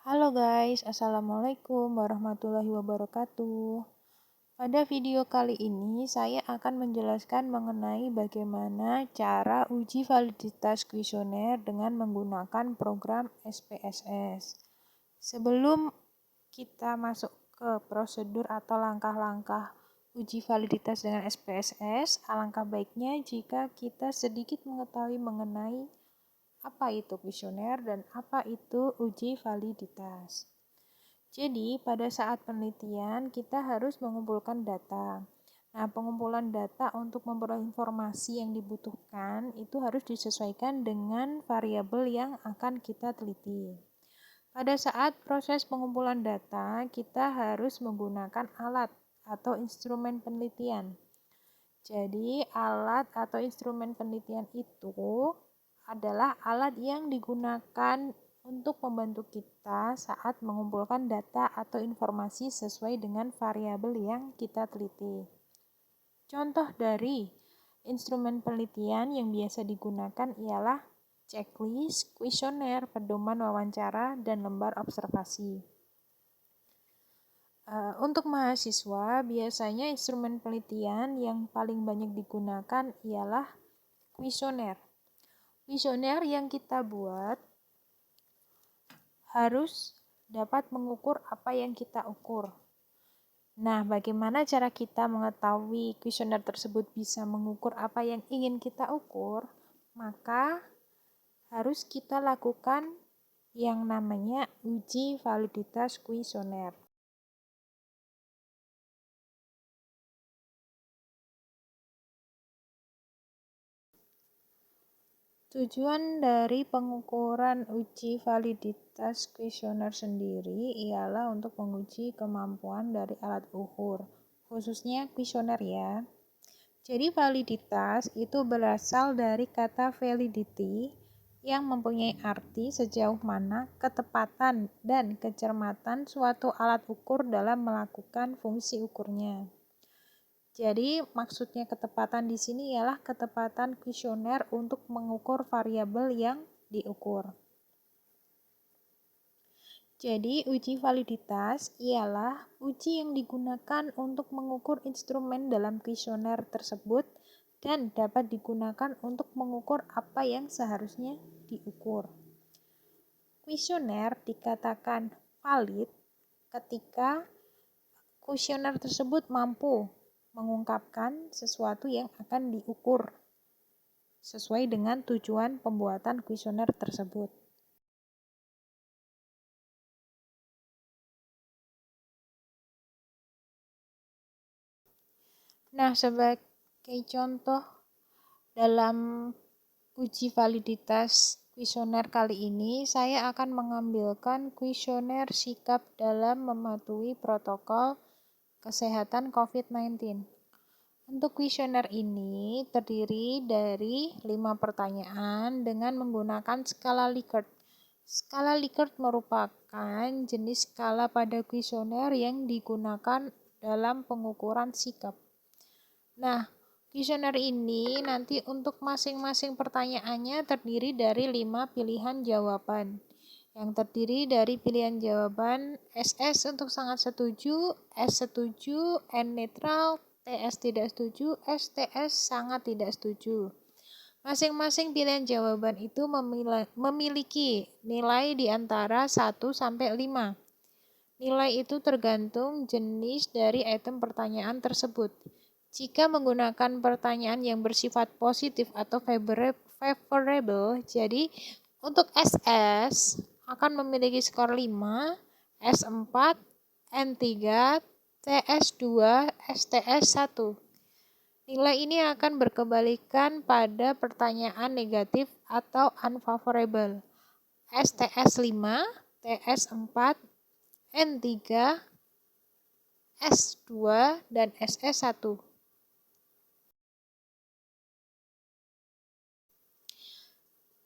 Halo guys, Assalamualaikum warahmatullahi wabarakatuh. Pada video kali ini saya akan menjelaskan mengenai bagaimana cara uji validitas kuesioner dengan menggunakan program SPSS. Sebelum kita masuk ke prosedur atau langkah-langkah uji validitas dengan SPSS, alangkah baiknya jika kita sedikit mengetahui mengenai apa itu kuesioner dan apa itu uji validitas. Jadi, pada saat penelitian kita harus mengumpulkan data. Nah, pengumpulan data untuk memperoleh informasi yang dibutuhkan itu harus disesuaikan dengan variabel yang akan kita teliti. Pada saat proses pengumpulan data, kita harus menggunakan alat atau instrumen penelitian. Jadi, alat atau instrumen penelitian itu adalah alat yang digunakan untuk membantu kita saat mengumpulkan data atau informasi sesuai dengan variabel yang kita teliti. Contoh dari instrumen penelitian yang biasa digunakan ialah checklist, kuesioner, pedoman wawancara, dan lembar observasi. Untuk mahasiswa, biasanya instrumen penelitian yang paling banyak digunakan ialah kuesioner. Kuesioner yang kita buat harus dapat mengukur apa yang kita ukur. Nah, bagaimana cara kita mengetahui kuesioner tersebut bisa mengukur apa yang ingin kita ukur? Maka harus kita lakukan yang namanya uji validitas kuesioner. Tujuan dari pengukuran uji validitas kuesioner sendiri ialah untuk menguji kemampuan dari alat ukur, khususnya kuesioner ya. Jadi validitas itu berasal dari kata validity yang mempunyai arti sejauh mana ketepatan dan kecermatan suatu alat ukur dalam melakukan fungsi ukurnya. Jadi maksudnya ketepatan di sini ialah ketepatan kuesioner untuk mengukur variabel yang diukur. Jadi uji validitas ialah uji yang digunakan untuk mengukur instrumen dalam kuesioner tersebut dan dapat digunakan untuk mengukur apa yang seharusnya diukur. Kuesioner dikatakan valid ketika kuesioner tersebut mampu mengungkapkan sesuatu yang akan diukur sesuai dengan tujuan pembuatan kuesioner tersebut. Nah, sebagai contoh dalam uji validitas kuesioner kali ini, saya akan mengambilkan kuesioner sikap dalam mematuhi protokol kesehatan COVID-19. Untuk kuesioner ini terdiri dari 5 pertanyaan dengan menggunakan skala Likert. Skala Likert merupakan jenis skala pada kuesioner yang digunakan dalam pengukuran sikap. Nah, kuesioner ini nanti untuk masing-masing pertanyaannya terdiri dari 5 pilihan jawaban. Yang terdiri dari pilihan jawaban SS untuk sangat setuju, S setuju, N netral, TS tidak setuju, STS sangat tidak setuju. Masing-masing pilihan jawaban itu memiliki nilai di antara 1 sampai 5. Nilai itu tergantung jenis dari item pertanyaan tersebut. Jika menggunakan pertanyaan yang bersifat positif atau favorable, jadi untuk SS akan memiliki skor 5, S4, N3, TS2, STS1. Nilai ini akan berkebalikan pada pertanyaan negatif atau unfavorable. STS5, TS4, N3, S2, dan SS1.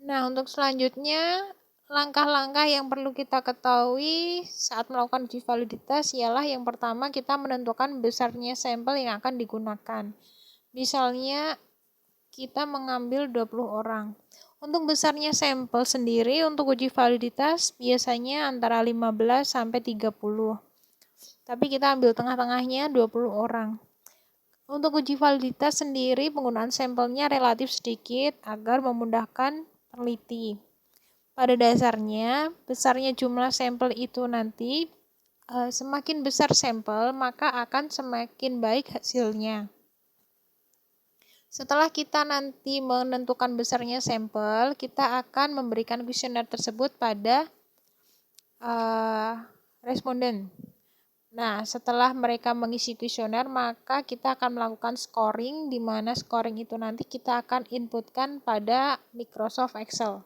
Nah, untuk selanjutnya, langkah-langkah yang perlu kita ketahui saat melakukan uji validitas ialah yang pertama kita menentukan besarnya sampel yang akan digunakan. Misalnya, kita mengambil 20 orang. Untuk besarnya sampel sendiri untuk uji validitas biasanya antara 15 sampai 30. Tapi kita ambil tengah-tengahnya 20 orang. Untuk uji validitas sendiri penggunaan sampelnya relatif sedikit agar memudahkan peneliti. Pada dasarnya, besarnya jumlah sampel itu nanti semakin besar sampel, maka akan semakin baik hasilnya. Setelah kita nanti menentukan besarnya sampel, kita akan memberikan kuesioner tersebut pada responden. Nah, setelah mereka mengisi kuesioner, maka kita akan melakukan scoring, di mana scoring itu nanti kita akan inputkan pada Microsoft Excel.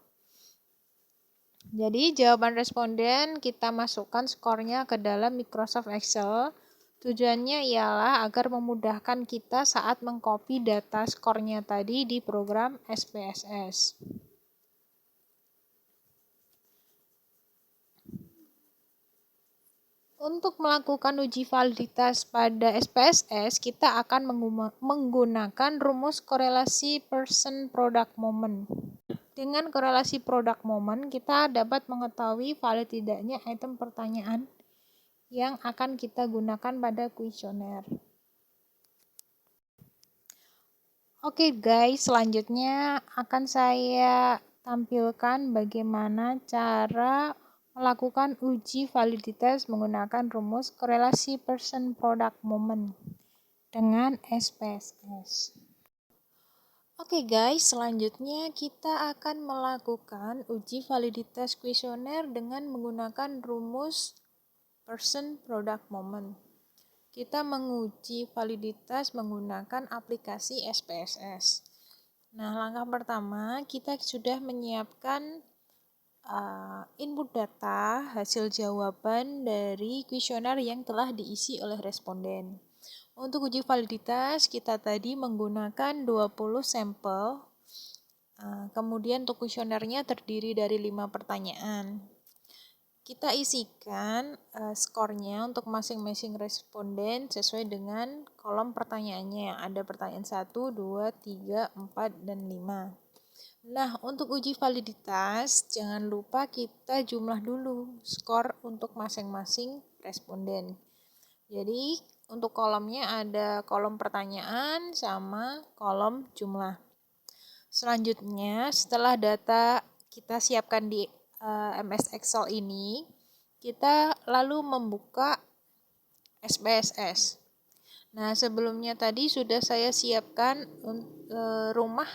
Jadi, jawaban responden kita masukkan skornya ke dalam Microsoft Excel. Tujuannya ialah agar memudahkan kita saat mengcopy data skornya tadi di program SPSS. Untuk melakukan uji validitas pada SPSS, kita akan menggunakan rumus korelasi person product moment. Dengan korelasi product moment, kita dapat mengetahui valid tidaknya item pertanyaan yang akan kita gunakan pada kuesioner. Oke guys, selanjutnya akan saya tampilkan bagaimana cara melakukan uji validitas menggunakan rumus korelasi person product moment dengan SPSS. Oke guys, selanjutnya kita akan melakukan uji validitas kuesioner dengan menggunakan rumus person product moment. Kita menguji validitas menggunakan aplikasi SPSS. Nah, langkah pertama kita sudah menyiapkan input data hasil jawaban dari kuesioner yang telah diisi oleh responden. Untuk uji validitas kita tadi menggunakan 20 sampel. Kemudian untuk kuesionernya terdiri dari 5 pertanyaan. Kita isikan skornya untuk masing-masing responden sesuai dengan kolom pertanyaannya. Ada pertanyaan 1, 2, 3, 4, dan 5. Nah, untuk uji validitas, jangan lupa kita jumlah dulu skor untuk masing-masing responden. Jadi, untuk kolomnya ada kolom pertanyaan sama kolom jumlah. Selanjutnya, setelah data kita siapkan di MS Excel ini, kita lalu membuka SPSS. Nah, sebelumnya tadi sudah saya siapkan rumah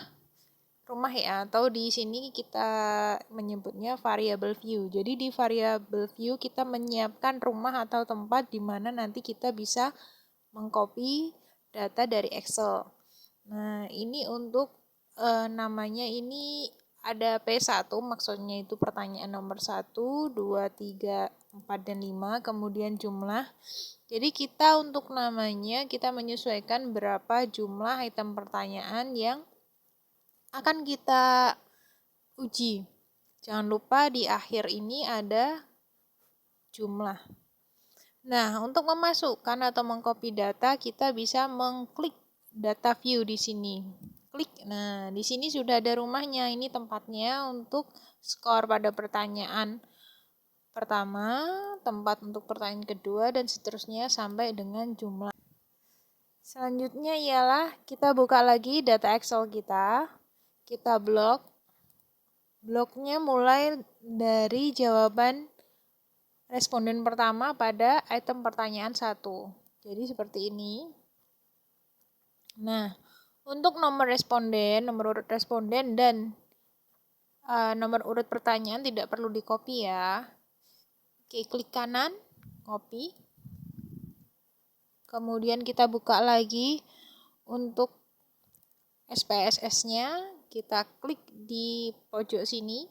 ya, atau di sini kita menyebutnya variable view. Jadi di variable view kita menyiapkan rumah atau tempat di mana nanti kita bisa mengcopy data dari Excel. Nah, ini untuk namanya ini ada P1, maksudnya itu pertanyaan nomor 1, 2, 3, 4, dan 5, kemudian jumlah. Jadi kita untuk namanya kita menyesuaikan berapa jumlah item pertanyaan yang akan kita uji. Jangan lupa di akhir ini ada jumlah. Nah, untuk memasukkan atau mengcopy data, kita bisa mengklik data view di sini. Klik. Nah, di sini sudah ada rumahnya. Ini tempatnya untuk skor pada pertanyaan pertama, tempat untuk pertanyaan kedua, dan seterusnya sampai dengan jumlah. Selanjutnya ialah kita buka lagi data Excel kita. Kita bloknya mulai dari jawaban responden pertama pada item pertanyaan 1. Jadi seperti ini. Nah, untuk nomor urut responden dan nomor urut pertanyaan tidak perlu di-copy ya. Oke, klik kanan, copy. Kemudian kita buka lagi untuk SPSS-nya, kita klik di pojok sini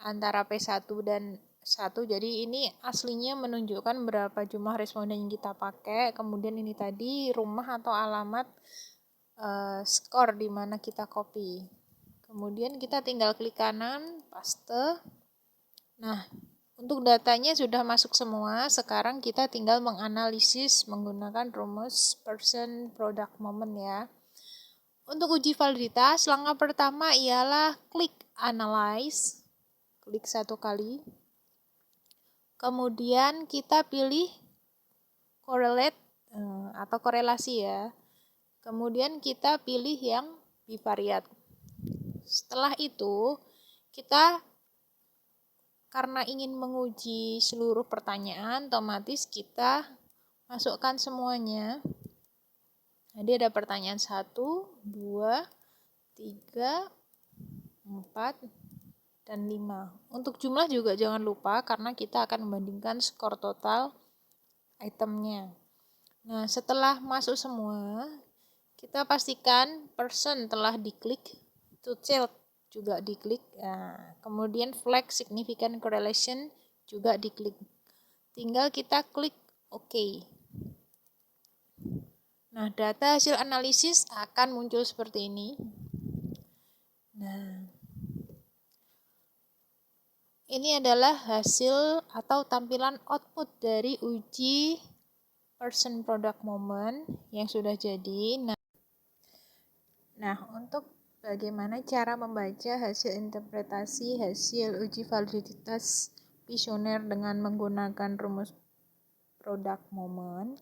antara P1 dan 1. Jadi ini aslinya menunjukkan berapa jumlah responden yang kita pakai. Kemudian ini tadi rumah atau alamat skor di mana kita copy. Kemudian kita tinggal klik kanan, paste. Nah, untuk datanya sudah masuk semua. Sekarang kita tinggal menganalisis menggunakan rumus person product moment ya. Untuk uji validitas, langkah pertama ialah klik Analyze, klik 1 kali. Kemudian kita pilih Correlate atau korelasi ya. Kemudian kita pilih yang bivariate. Setelah itu, kita karena ingin menguji seluruh pertanyaan, otomatis kita masukkan semuanya. Jadi ada pertanyaan 1, 2, 3, 4, dan 5. Untuk jumlah juga jangan lupa karena kita akan membandingkan skor total itemnya. Nah, setelah masuk semua, kita pastikan person telah diklik, to child juga diklik, kemudian flag significant correlation juga diklik. Tinggal kita klik OK. Nah, data hasil analisis akan muncul seperti ini. Nah, ini adalah hasil atau tampilan output dari uji person product moment yang sudah jadi. Nah, untuk bagaimana cara membaca hasil interpretasi hasil uji validitas kuesioner dengan menggunakan rumus product moment,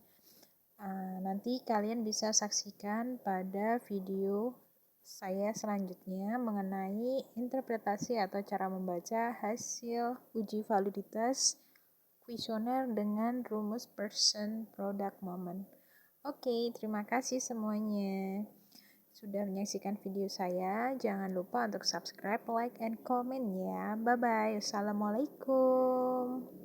nanti kalian bisa saksikan pada video saya selanjutnya mengenai interpretasi atau cara membaca hasil uji validitas kuesioner dengan rumus person product moment. Oke, terima kasih semuanya sudah menyaksikan video saya. Jangan lupa untuk subscribe, like, and comment ya. Bye-bye. Assalamualaikum.